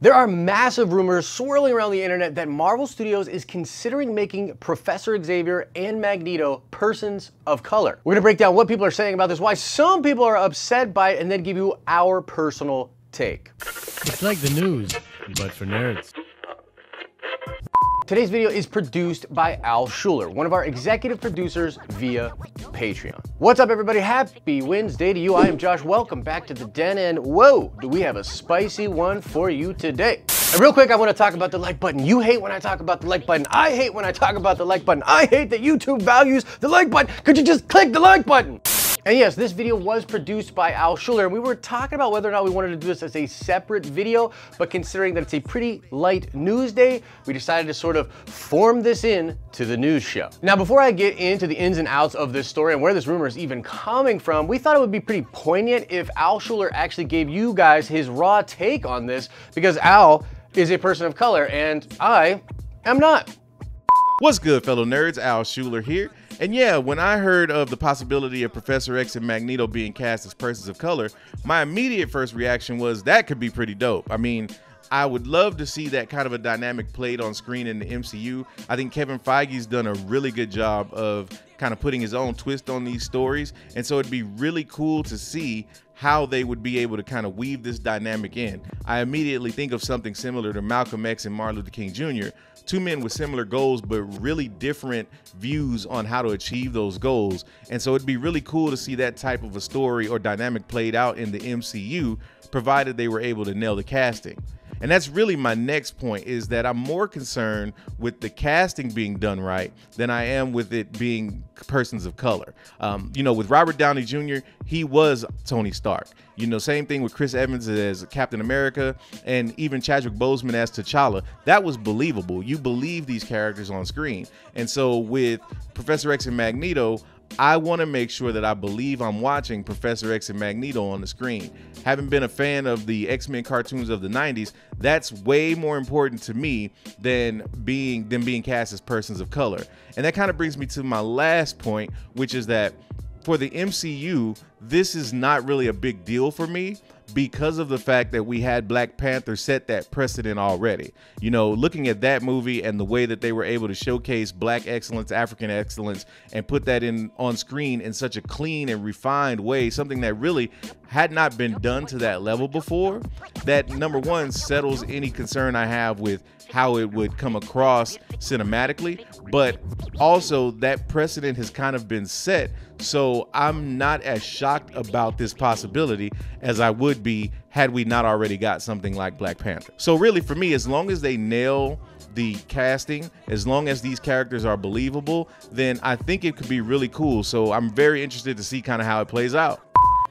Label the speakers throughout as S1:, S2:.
S1: There are massive rumors swirling around the internet that Marvel Studios is considering making Professor Xavier and Magneto persons of color. We're gonna break down what people are saying about this, why some people are upset by it, and then give you our personal take.
S2: It's like the news, but for nerds.
S1: Today's video is produced by Al Schuler, one of our executive producers via Patreon. What's up, everybody? Happy Wednesday to you. I am Josh. Welcome back to the den, and whoa, do we have a spicy one for you today. And real quick, I want to talk about the like button. You hate when I talk about the like button. I hate when I talk about the like button. I hate that YouTube values the like button. Could you just click the like button? And yes, this video was produced by Al Schuler, and we were talking about whether or not we wanted to do this as a separate video, but considering that it's a pretty light news day, we decided to sort of form this in to the news show. Now, before I get into the ins and outs of this story and where this rumor is even coming from, we thought it would be pretty poignant if Al Schuler actually gave you guys his raw take on this, because Al is a person of color and I am not.
S3: What's good, fellow nerds? Al Schuler here. And yeah, when I heard of the possibility of Professor X and Magneto being cast as persons of color, my immediate first reaction was that could be pretty dope. I mean, I would love to see that kind of a dynamic played on screen in the MCU. I think Kevin Feige's done a really good job of kind of putting his own twist on these stories. And so it'd be really cool to see how they would be able to kind of weave this dynamic in. I immediately think of something similar to Malcolm X and Martin Luther King Jr., two men with similar goals, but really different views on how to achieve those goals. And so it'd be really cool to see that type of a story or dynamic played out in the MCU, provided they were able to nail the casting. And that's really my next point, is that I'm more concerned with the casting being done right than I am with it being persons of color. You know, with Robert Downey Jr., he was Tony Stark. You know, same thing with Chris Evans as Captain America, and even Chadwick Boseman as T'Challa. That was believable. You believe these characters on screen. And so with Professor X and Magneto, I want to make sure that I believe I'm watching Professor X and Magneto on the screen. Having been a fan of the X-Men cartoons of the 90s, that's way more important to me than being cast as persons of color. And that kind of brings me to my last point, which is that for the MCU, this is not really a big deal for me, because of the fact that we had Black Panther set that precedent already. You know, looking at that movie and the way that they were able to showcase Black excellence, African excellence, and put that on screen in such a clean and refined way, something that really had not been done to that level before, that number one settles any concern I have with how it would come across cinematically, but also that precedent has kind of been set. So I'm not as shocked about this possibility as I would be had we not already got something like Black Panther. So really, for me, as long as they nail the casting, as long as these characters are believable, then I think it could be really cool. So I'm very interested to see kind of how it plays out.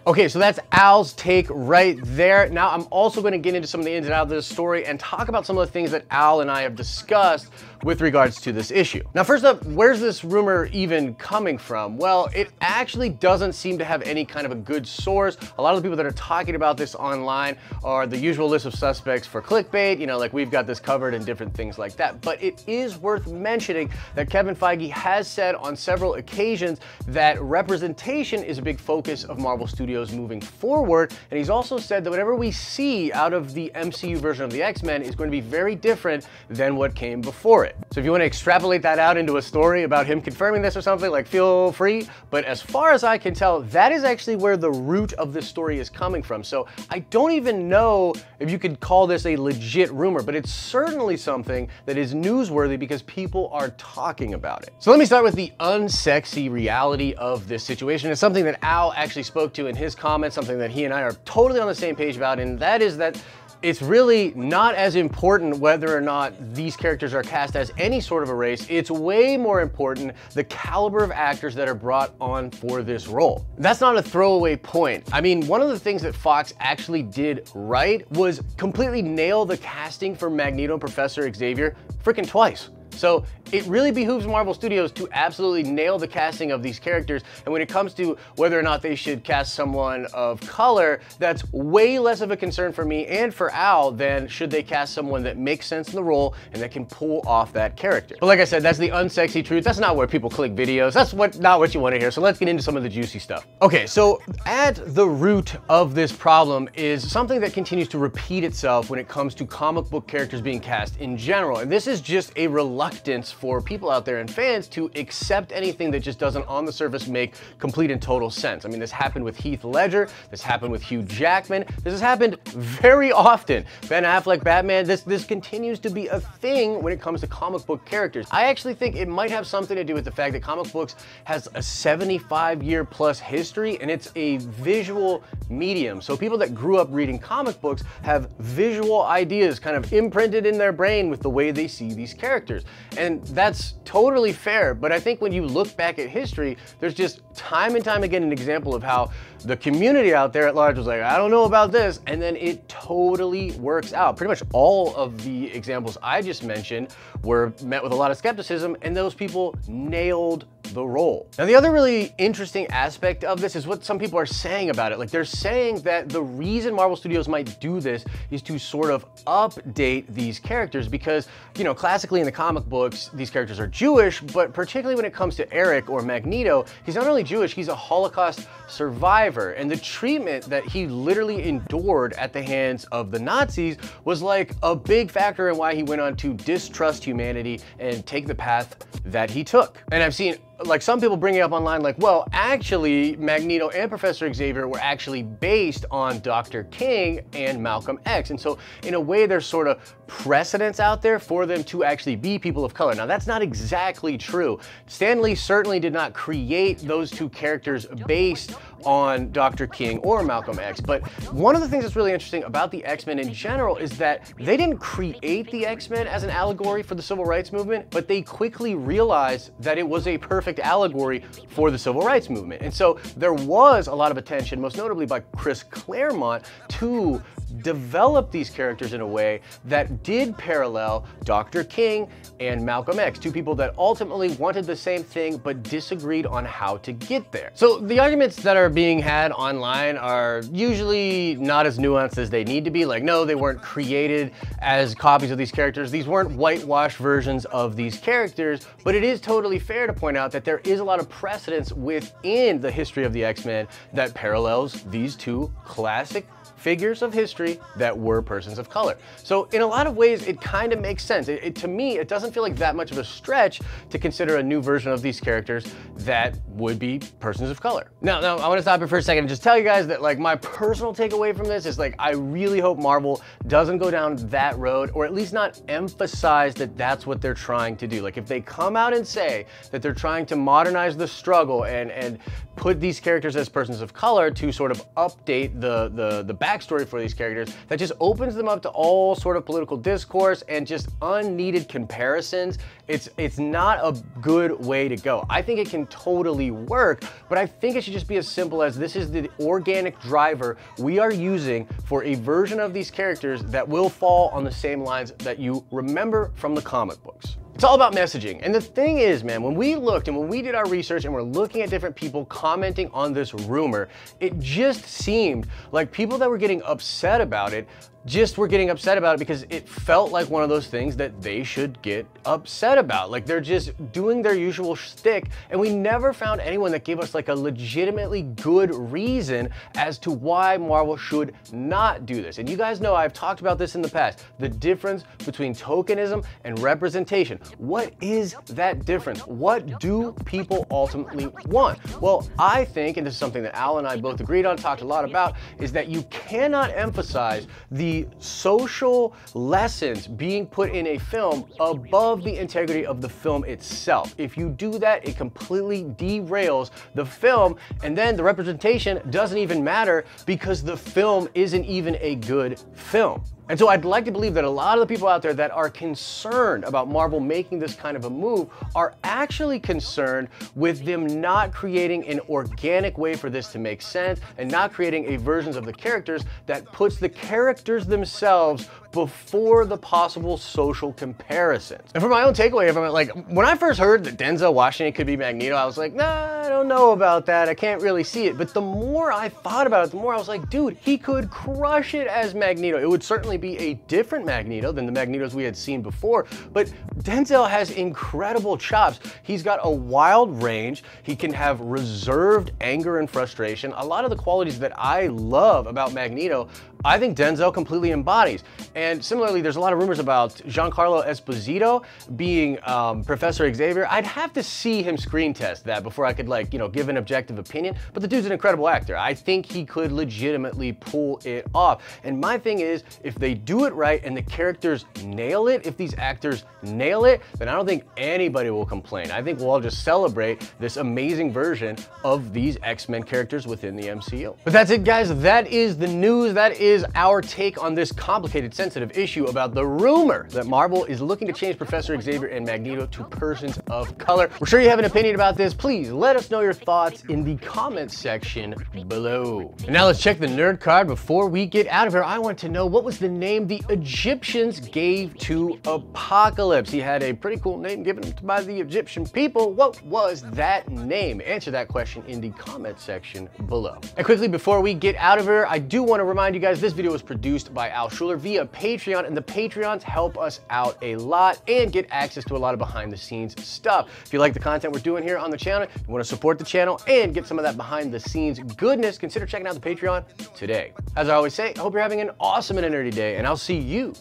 S1: Okay, so that's Al's take right there. Now I'm also going to get into some of the ins and outs of this story and talk about some of the things that Al and I have discussed with regards to this issue. Now, first up, where's this rumor even coming from? Well, it actually doesn't seem to have any kind of a good source. A lot of the people that are talking about this online are the usual list of suspects for clickbait, you know, like we've got this covered and different things like that. But it is worth mentioning that Kevin Feige has said on several occasions that representation is a big focus of Marvel Studios moving forward. And he's also said that whatever we see out of the MCU version of the X-Men is going to be very different than what came before it. So if you want to extrapolate that out into a story about him confirming this or something, like, feel free. But as far as I can tell, that is actually where the root of this story is coming from. So I don't even know if you could call this a legit rumor, but it's certainly something that is newsworthy because people are talking about it. So let me start with the unsexy reality of this situation. It's something that Al actually spoke to in his comments, something that he and I are totally on the same page about, and that is that it's really not as important whether or not these characters are cast as any sort of a race. It's way more important the caliber of actors that are brought on for this role. That's not a throwaway point. I mean, one of the things that Fox actually did right was completely nail the casting for Magneto and Professor Xavier freaking twice. So it really behooves Marvel Studios to absolutely nail the casting of these characters. And when it comes to whether or not they should cast someone of color, that's way less of a concern for me and for Al than should they cast someone that makes sense in the role and that can pull off that character. But like I said, that's the unsexy truth. That's not where people click videos. That's not what you want to hear. So let's get into some of the juicy stuff. Okay, so at the root of this problem is something that continues to repeat itself when it comes to comic book characters being cast in general. And this is just a reluctance for people out there and fans to accept anything that just doesn't on the surface make complete and total sense. I mean, this happened with Heath Ledger, this happened with Hugh Jackman, this has happened very often. Ben Affleck, Batman, this continues to be a thing when it comes to comic book characters. I actually think it might have something to do with the fact that comic books has a 75-year plus history and it's a visual medium. So people that grew up reading comic books have visual ideas kind of imprinted in their brain with the way they see these characters. And that's totally fair, but I think when you look back at history, there's just time and time again an example of how the community out there at large was like, I don't know about this, and then it totally works out. Pretty much all of the examples I just mentioned were met with a lot of skepticism, and those people nailed the role. Now, the other really interesting aspect of this is what some people are saying about it. Like, they're saying that the reason Marvel Studios might do this is to sort of update these characters because, you know, classically in the comic books, these characters are Jewish, but particularly when it comes to Eric or Magneto, he's not only Jewish, he's a Holocaust survivor. And the treatment that he literally endured at the hands of the Nazis was like a big factor in why he went on to distrust humanity and take the path that he took. And I've seen like some people bringing up online like, well, actually Magneto and Professor Xavier were actually based on Dr. King and Malcolm X. And so in a way there's sort of precedents out there for them to actually be people of color. Now that's not exactly true. Stan Lee certainly did not create those two characters based on Dr. King or Malcolm X. But one of the things that's really interesting about the X-Men in general is that they didn't create the X-Men as an allegory for the civil rights movement, but they quickly realized that it was a perfect allegory for the civil rights movement. And so there was a lot of attention, most notably by Chris Claremont, to develop these characters in a way that did parallel Dr. King and Malcolm X, two people that ultimately wanted the same thing but disagreed on how to get there. So the arguments that are being had online are usually not as nuanced as they need to be. Like, no, they weren't created as copies of these characters. These weren't whitewashed versions of these characters, but it is totally fair to point out that there is a lot of precedence within the history of the X-Men that parallels these two classic figures of history that were persons of color. So in a lot of ways, it kind of makes sense. To me, it doesn't feel like that much of a stretch to consider a new version of these characters that would be persons of color. Now I want to stop here for a second and just tell you guys that like my personal takeaway from this is like, I really hope Marvel doesn't go down that road, or at least not emphasize that that's what they're trying to do. Like if they come out and say that they're trying to modernize the struggle and put these characters as persons of color to sort of update the backstory for these characters, that just opens them up to all sort of political discourse and just unneeded comparisons. It's not a good way to go. I think it can totally work, but I think it should just be as simple as this is the organic driver we are using for a version of these characters that will fall on the same lines that you remember from the comic books. It's all about messaging. And the thing is, man, when we looked and when we did our research and we're looking at different people commenting on this rumor, it just seemed like people that were getting upset about it just were getting upset about it because it felt like one of those things that they should get upset about. Like they're just doing their usual shtick, and we never found anyone that gave us like a legitimately good reason as to why Marvel should not do this. And you guys know I've talked about this in the past, the difference between tokenism and representation. What is that difference? What do people ultimately want? Well, I think, and this is something that Al and I both agreed on, talked a lot about, is that you cannot emphasize the social lessons being put in a film above the integrity of the film itself. If you do that, it completely derails the film, and then the representation doesn't even matter because the film isn't even a good film. And so I'd like to believe that a lot of the people out there that are concerned about Marvel making this kind of a move are actually concerned with them not creating an organic way for this to make sense and not creating a version of the characters that puts the characters themselves before the possible social comparisons. And for my own takeaway from it, like when I first heard that Denzel Washington could be Magneto, I was like, nah, I don't know about that. I can't really see it. But the more I thought about it, the more I was like, dude, he could crush it as Magneto. It would certainly be a different Magneto than the Magnetos we had seen before, but Denzel has incredible chops. He's got a wild range. He can have reserved anger and frustration. A lot of the qualities that I love about Magneto, I think Denzel completely embodies. And similarly, there's a lot of rumors about Giancarlo Esposito being Professor Xavier. I'd have to see him screen test that before I could give an objective opinion, but the dude's an incredible actor. I think he could legitimately pull it off. And my thing is, if they do it right and the characters nail it, if these actors nail it, then I don't think anybody will complain. I think we'll all just celebrate this amazing version of these X-Men characters within the MCU. But that's it, guys. That is the news. That is our take on this complicated, sensitive issue about the rumor that Marvel is looking to change Professor Xavier and Magneto to persons of color. We're sure you have an opinion about this. Please let us know your thoughts in the comments section below. And now let's check the nerd card before we get out of here. I want to know, what was the name the Egyptians gave to Apocalypse? He had a pretty cool name given by the Egyptian people. What was that name? Answer that question in the comment section below. And quickly before we get out of here, I do want to remind you guys, this video was produced by Al Schuler via Patreon, and the Patreons help us out a lot and get access to a lot of behind the scenes stuff. If you like the content we're doing here on the channel, you want to support the channel and get some of that behind the scenes goodness, consider checking out the Patreon today. As I always say, I hope you're having an awesome and a nerdy day, and I'll see you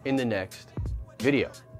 S1: in the next video.